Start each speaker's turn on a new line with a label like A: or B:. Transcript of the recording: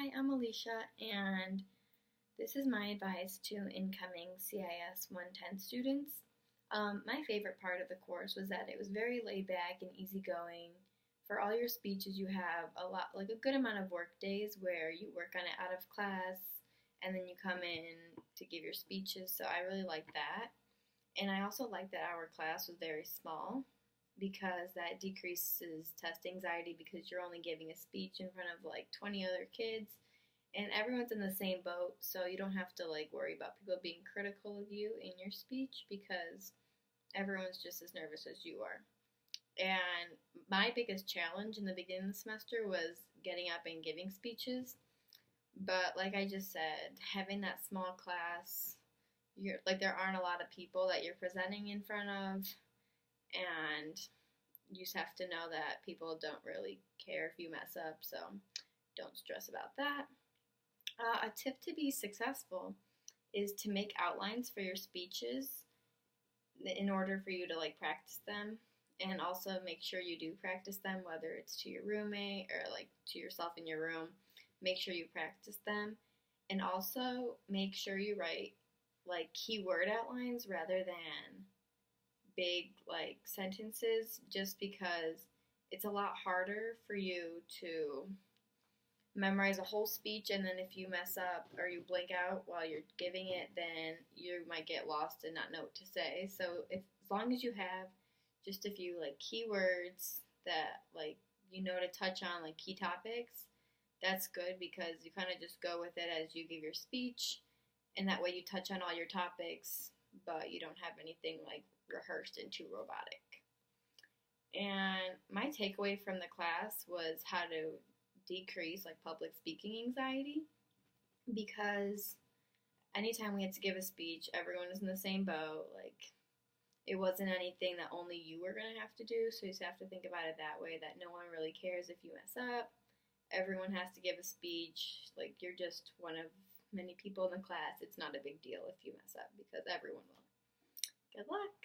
A: Hi, I'm Alicia, and this is my advice to incoming CIS 110 students. My favorite part of the course was that it was very laid back and easygoing. For all your speeches, you have like a good amount of work days where you work on it out of class, and then you come in to give your speeches. So I really like that. And I also like that our class was very small because that decreases test anxiety because you're only giving a speech in front of like 20 other kids and everyone's in the same boat, so you don't have to like worry about people being critical of you in your speech because everyone's just as nervous as you are. And my biggest challenge in the beginning of the semester was getting up and giving speeches. But like I just said, having that small class, you're like there aren't a lot of people that you're presenting in front of, and you just have to know that people don't really care if you mess up, so don't stress about that. A tip to be successful is to make outlines for your speeches in order for you to like practice them, and also make sure you do practice them, whether it's to your roommate or like to yourself in your room. Make sure you practice them, and also make sure you write like keyword outlines rather than big like sentences, just because it's a lot harder for you to memorize a whole speech, and then if you mess up or you blank out while you're giving it, then you might get lost and not know what to say. So if as long as you have just a few like keywords that like you know to touch on like key topics, that's good because you kind of just go with it as you give your speech, and that way you touch on all your topics, but you don't have anything like rehearsed and too robotic. And my takeaway from the class was how to decrease like public speaking anxiety, because anytime we had to give a speech, everyone was in the same boat. Like it wasn't anything that only you were going to have to do, so you just have to think about it that way, that no one really cares if you mess up. Everyone has to give a speech. Like you're just one of many people in the class. It's not a big deal if you mess up because everyone will. Good luck.